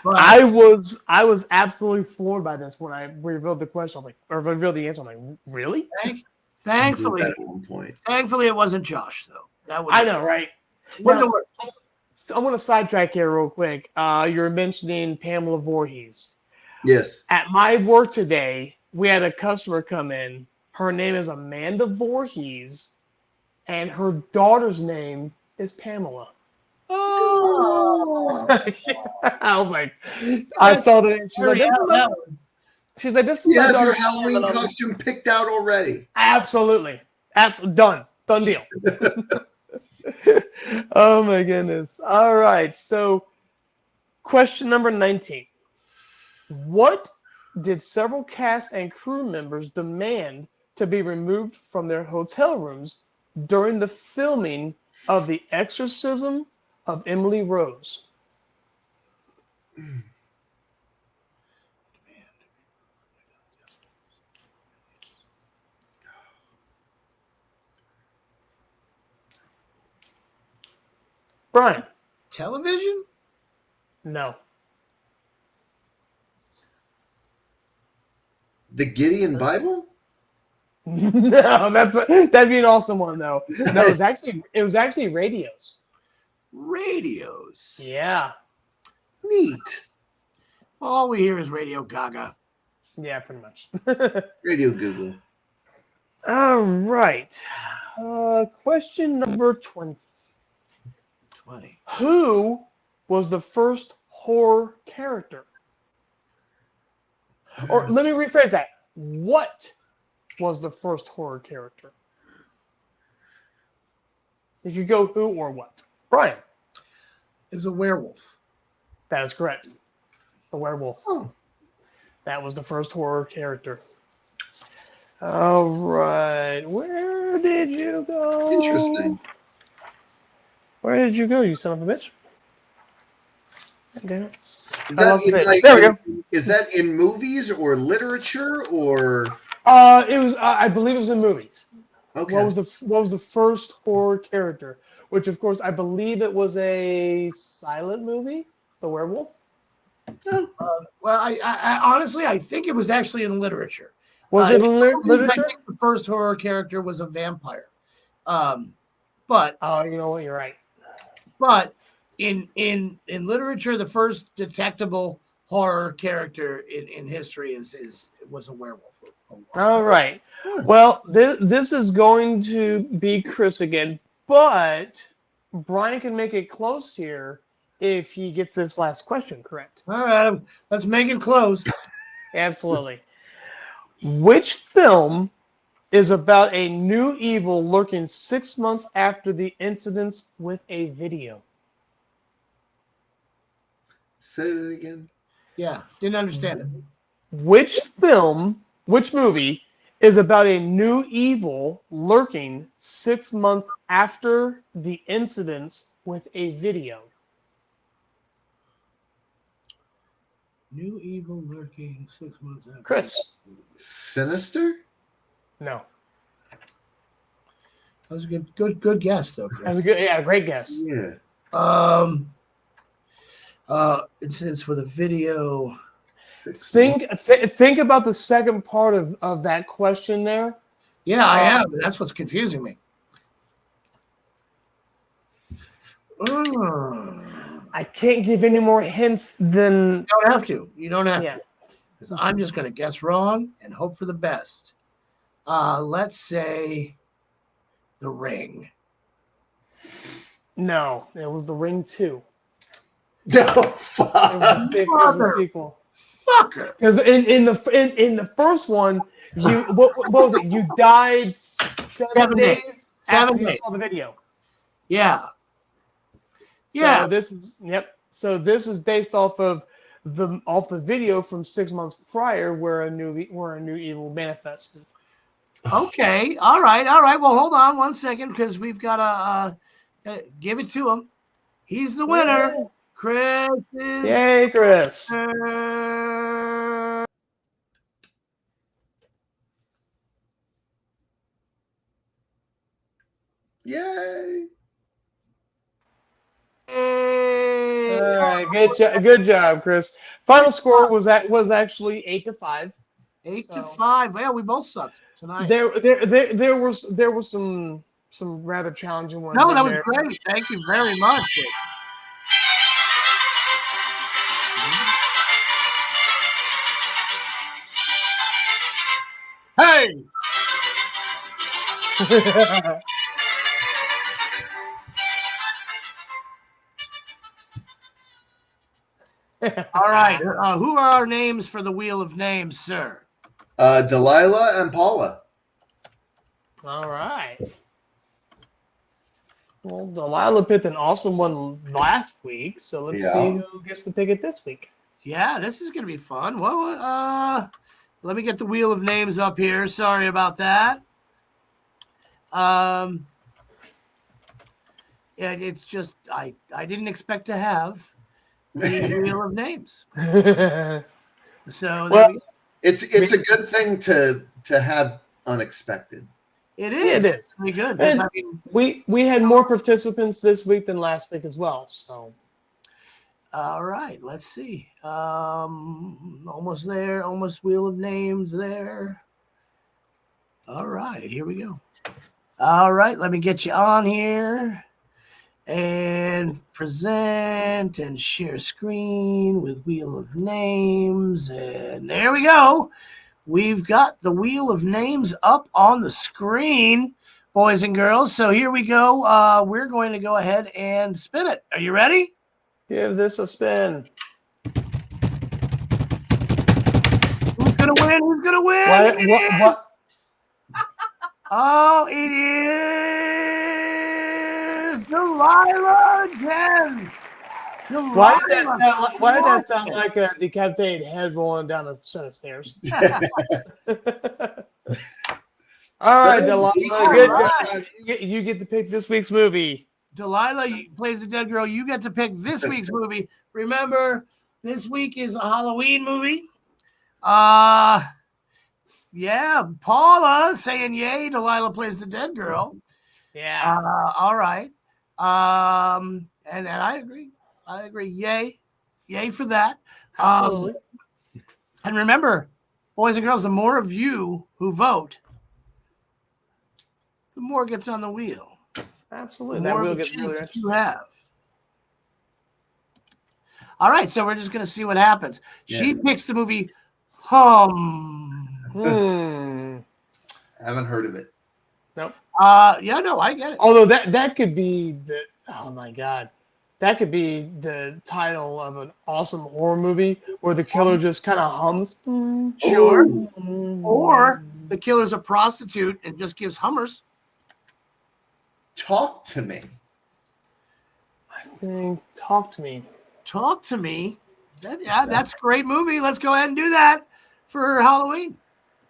But I was absolutely floored by this when I revealed the question. I'm like, or revealed the answer. I'm like, really? thankfully, At one point. it wasn't Josh though. That would I know, right? wouldn't Now, have worked. so I want to sidetrack here real quick. You were mentioning Pamela Voorhees. Yes. At my work today, we had a customer come in. Her name is Amanda Voorhees, and her daughter's name is Pamela. Oh, I was like, I saw that. And she's like, this is She my has her daughter's Halloween name. And I'm like, costume picked out already. absolutely. Done deal. Oh my goodness. All right. So, question number 19. What did several cast and crew members demand to be removed from their hotel rooms during the filming of The Exorcism of Emily Rose? Brian? television? No. The Gideon Bible? No, that'd be an awesome one though. No, it was actually radios. Radios. Yeah. Neat. All we hear is Radio Gaga. Yeah, pretty much. Radio Google. All right. Question number 20. 20. Who was the first horror character? Or let me rephrase that. What was the first horror character? If you go who or what. Brian. It was a werewolf. That is correct. The werewolf. Oh. That was the first horror character. All right. Where did you go? Interesting. Where did you go, you son of a bitch? Okay. Is that, there we go. Is that in movies or literature or? It was. I believe it was in movies. Okay. What was the first horror character? Which, of course, I believe it was a silent movie, The Werewolf. Well, I honestly, I think it was actually in literature. Was it in literature? I think the first horror character was a vampire. But oh, you know what? You're right. But in literature, the first detectable horror character in history was a werewolf. All right. Well, this is going to be Chris again, but Brian can make it close here if he gets this last question correct. All right, let's make it close. Absolutely. Which film is about a new evil lurking 6 months after the incidents with a video? Say it again. Yeah, didn't understand it. Which movie is about a new evil lurking 6 months after the incidents with a video? New evil lurking 6 months after. Chris. Sinister? No. That was a good guess though, Chris. That was a great guess. Yeah. Incidents with a video. Think about the second part of that question there. Yeah, I am. That's what's confusing me. I can't give any more hints than. You don't have to. You don't have to. I'm just going to guess wrong and hope for the best. Let's say The Ring. No, it was The Ring 2. No, It was a sequel. Fucker. Because in the first one, what was it? You died 7 days after you saw the video. Yeah. So this is So this is based off the video from 6 months prior, where a new evil manifested. Okay. All right. Well, hold on 1 second, because we've got to give it to him. He's the winner. Yay. Chris is Yay, Chris. Yay. All right, good job, Chris. Final score was actually 8-5. 8-5. Well, we both sucked tonight. There were some rather challenging ones. No, that was great. Thank you very much. Hey. All right. Who are our names for the Wheel of Names, sir? Delilah and Paula. All right. Well, Delilah picked an awesome one last week, so let's see who gets to pick it this week. Yeah, this is going to be fun. Well, let me get the Wheel of Names up here. Sorry about that. Yeah, it's just I didn't expect to have the Wheel of Names. So well, it's a good thing to have unexpected. It is. It is pretty good. And I mean, we had more participants this week than last week as well. So, all right, let's see. Almost there. Almost Wheel of Names there. All right, here we go. All right, let me get you on here and present and share screen with Wheel of Names. And there we go. We've got the Wheel of Names up on the screen, boys and girls. So here we go. We're going to go ahead and spin it. Are you ready? give this a spin. Who's going to win? Who's going to win? What? Oh, it is Delilah again. Why did that sound like a decapitated head rolling down a set of stairs? All right, Delilah, good job. You get to pick this week's movie. Delilah plays the dead girl. You get to pick this week's movie. Remember, this week is a Halloween movie. Yeah, Paula saying yay. Delilah plays the dead girl. Yeah. All right. And I agree. Yay for that. And remember, boys and girls, the more of you who vote, the more gets on the wheel. Absolutely. The more that of will a get really chance you have. All right, so we're just going to see what happens. Yeah. She picks the movie Hum. I haven't heard of it. Nope. Yeah, no, I get it. Although that could be oh my God. That could be the title of an awesome horror movie where the killer just kind of hums. Sure. Or the killer's a prostitute and just gives hummers. Talk to me. I think Talk to Me. Talk to Me. That's a great movie. Let's go ahead and do that for Halloween.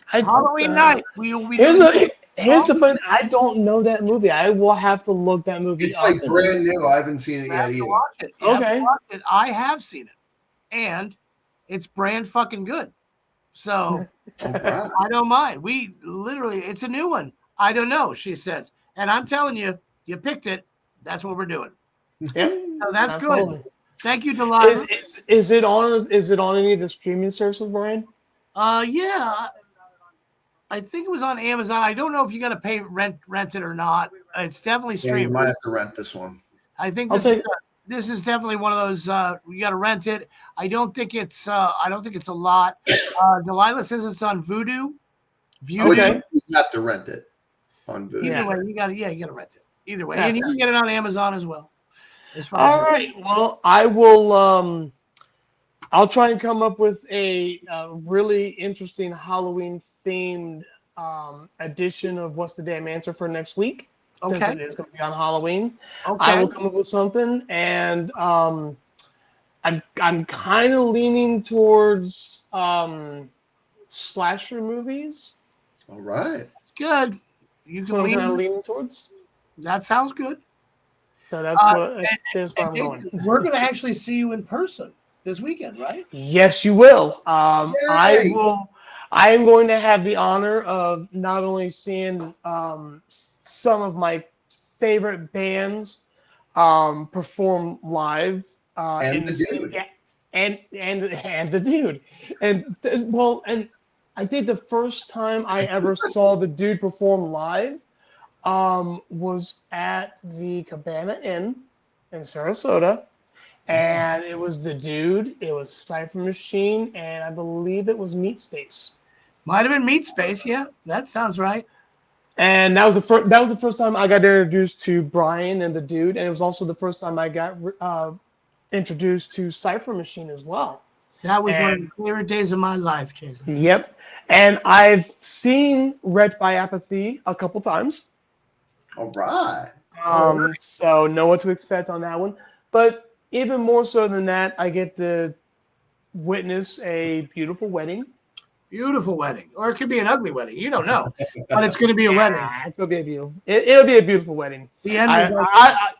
Halloween night. Here's the fun. I don't know that movie. I will have to look that movie up. It's like brand new. I haven't seen it yet either. Okay. I have seen it. And it's brand fucking good. So I don't mind. We literally, it's a new one. I don't know, she says. And I'm telling you, you picked it. That's what we're doing. Yeah. So that's absolutely good. Thank you, Delilah. Is it on any of the streaming services, Brian? Yeah. I think it was on Amazon. I don't know if you got to pay rent it or not. It's definitely streaming. Yeah, you might have to rent this one. I think this is definitely one of those. You got to rent it. I don't think it's a lot. Delilah says it's on Vudu. Okay. You have to rent it on Vudu. Either way, you got to rent it. Either way, and you can get it on Amazon as well. As far All as right. Well, I will. I'll try and come up with a really interesting Halloween themed edition of What's the Damn Answer for next week. Since Okay. it is going to be on Halloween, Okay. I will come up with something, and I'm kind of leaning towards slasher movies. All right. It's good. You That's can what I'm kind of lean. leaning towards. That sounds good. So that's that's where I'm Jason, going. we're going to actually see you in person this weekend, right? Yes, you will. I Yay! will. I am going to have the honor of not only seeing some of my favorite bands perform live And in the the same, dude. and the dude, and I think the first time I ever saw the dude perform live was at the Cabana Inn in Sarasota. And it was the dude, it was Cypher Machine, and I believe it was Meat Space. Might have been Meat Space. Yeah, that sounds right. And that was the first time I got introduced to Brian and the dude, and it was also the first time I got introduced to Cypher Machine as well. That was one of the favorite days of my life, Jason. Yep. And I've seen Wrecked by Apathy a couple times. All right. So know what to expect on that one. But even more so than that, I get to witness a beautiful wedding. Beautiful wedding. Or it could be an ugly wedding. You don't know. But it's going to be a wedding. It's going to be a beautiful. It'll be a beautiful wedding. The end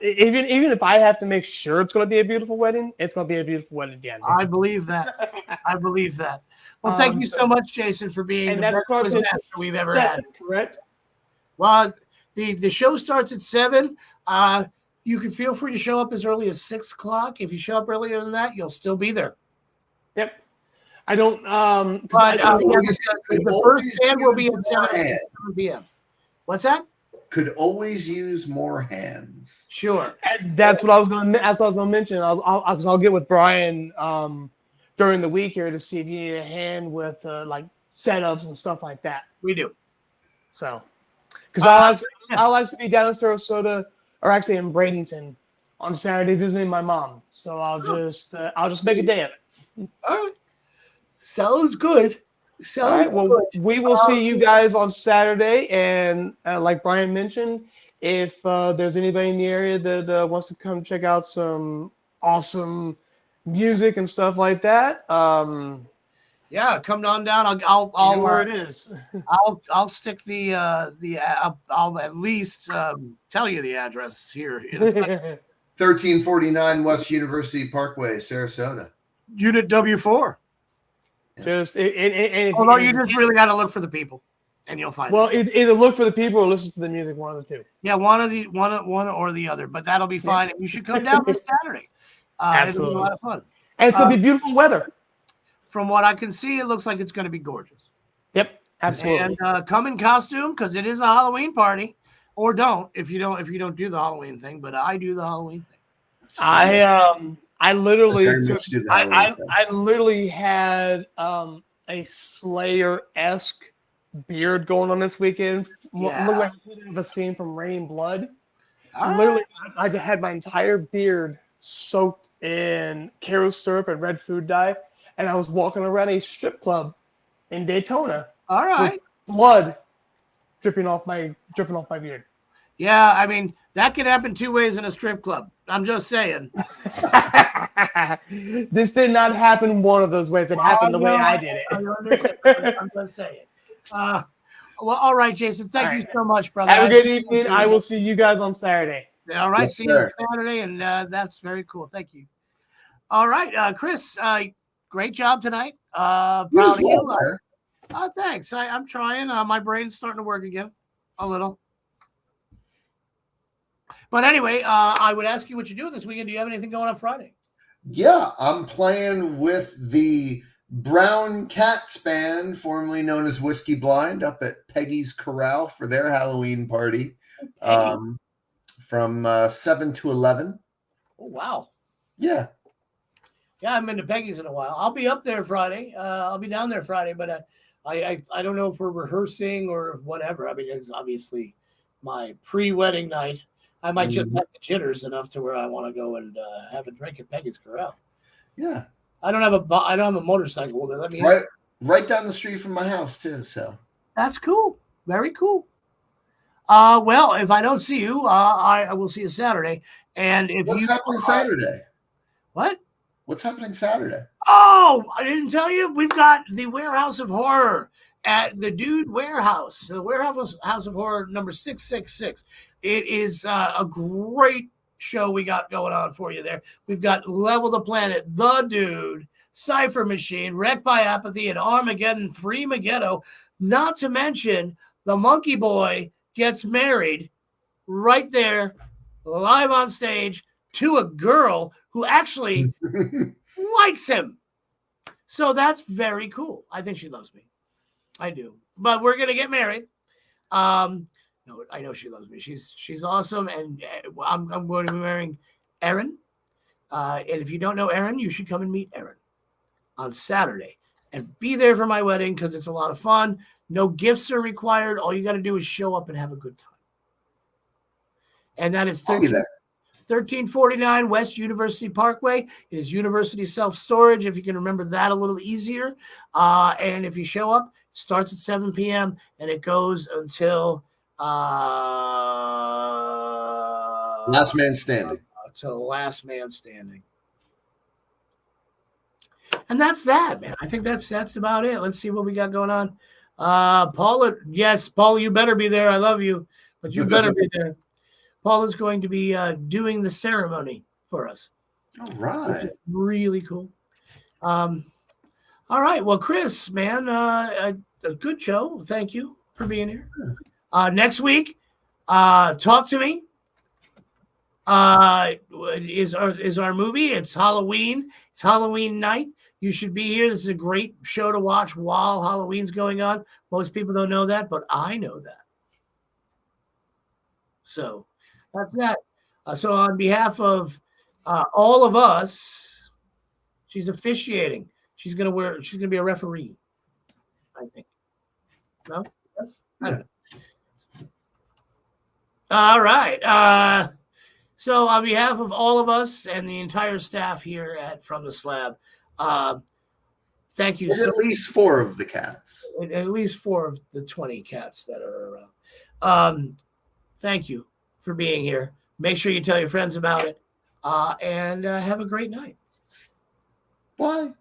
even if I have to make sure it's going to be a beautiful wedding, it's going to be a beautiful wedding at the end. I believe that. I believe that. Well, thank you so much, Jason, for being the best quiz master we've ever had. Correct? Well, the show starts at 7. You can feel free to show up as early as 6 o'clock. If you show up earlier than that, you'll still be there. Yep. I don't. But the first band will be at 7 p.m. What's that? Could always use more hands. Sure. And that's what I was going. That's what I was going to mention. I'll get with Brian during the week here to see if you need a hand with like setups and stuff like that. We do. So, because I'll actually be down in Sarasota, or actually in Bradenton, on Saturday visiting my mom. So I'll just make a day of it. All right. Sounds good. All right. Well, we will see you guys on Saturday, and like Brian mentioned, if there's anybody in the area that wants to come check out some awesome music and stuff like that, yeah, come on down. I'll where it is. I'll stick the I'll at least tell you the address here in a second. 1349 West University Parkway, Sarasota. Unit W4. Just although you just really got to look for the people, and you'll find. Well, either look for the people or listen to the music. One of the two. Yeah, one or the other, but that'll be fine. And you should come down this Saturday. Absolutely, it'll be a lot of fun. And it's gonna be beautiful weather. From what I can see, it looks like it's going to be gorgeous. Yep, absolutely. And come in costume because it is a Halloween party, or don't if you don't do the Halloween thing. But I do the Halloween thing. I literally I literally had a Slayer-esque beard going on this weekend. Yeah. Looked like a scene from Raining Blood. Literally, I had my entire beard soaked in Karo syrup and red food dye, and I was walking around a strip club in Daytona. All right. With blood dripping off my beard. Yeah, I mean that could happen 2 ways in a strip club. I'm just saying. This did not happen one of those ways. It happened the way I did it. I'm just saying. Well, all right, Jason. Thank you so much, brother. Have a good evening. I will see you guys on Saturday. All right. Yes, see you on Saturday, and that's very cool. Thank you. All right, Chris. Great job tonight. Proud of you. Thanks. I'm trying. My brain's starting to work again, a little. But anyway, I would ask you what you're doing this weekend. Do you have anything going on Friday? Yeah, I'm playing with the Brown Cats Band, formerly known as Whiskey Blind, up at Peggy's Corral for their Halloween party from 7 to 11. Oh, wow. Yeah. Yeah, I haven't been to Peggy's in a while. I'll be up there Friday. I'll be down there Friday, but I don't know if we're rehearsing or whatever. I mean, it's obviously my pre-wedding night. I might just have the jitters enough to where I want to go and have a drink at Peggy's Corral. Yeah. I don't have a motorcycle. They let me right down the street from my house too. So that's cool. Very cool. Well, if I don't see you, I will see you Saturday. And if what's happening Saturday? What? What's happening Saturday? Oh, I didn't tell you. We've got the Warehouse of Horror at the Dude Warehouse. The Warehouse of Horror number 666. It is a great show we got going on for you there. We've got Level the Planet, The Dude, Cypher Machine, Wrecked by Apathy, and Armageddon 3 Megiddo. Not to mention the Monkey Boy gets married right there, live on stage, to a girl who actually likes him. So that's very cool. I think she loves me. I do. But we're going to get married. No, I know she loves me. She's awesome. And I'm going to be marrying Erin. And if you don't know Erin, you should come and meet Erin on Saturday and be there for my wedding because it's a lot of fun. No gifts are required. All you got to do is show up and have a good time. And that is 1349 West University Parkway. It is University Self-Storage, if you can remember that a little easier. And if you show up, it starts at 7 p.m. and it goes until last man standing. Until last man standing. And that's that, man. I think that's about it. Let's see what we got going on. Paula, yes, Paul, you better be there. I love you, but you better be there. Paul is going to be doing the ceremony for us. All right. Really cool. All right. Well, Chris, man, a good show. Thank you for being here. Next week, talk to me. Is our movie. It's Halloween. It's Halloween night. You should be here. This is a great show to watch while Halloween's going on. Most people don't know that, but I know that. So that's that. So on behalf of all of us, she's officiating. She's gonna be a referee, I think. No? Yes? I don't know. All right. So on behalf of all of us and the entire staff here at From the Slab, thank you. At least 4 of the cats. At least 4 of the 20 cats that are around. Thank you for being here. Make sure you tell your friends about it. And have a great night. Bye.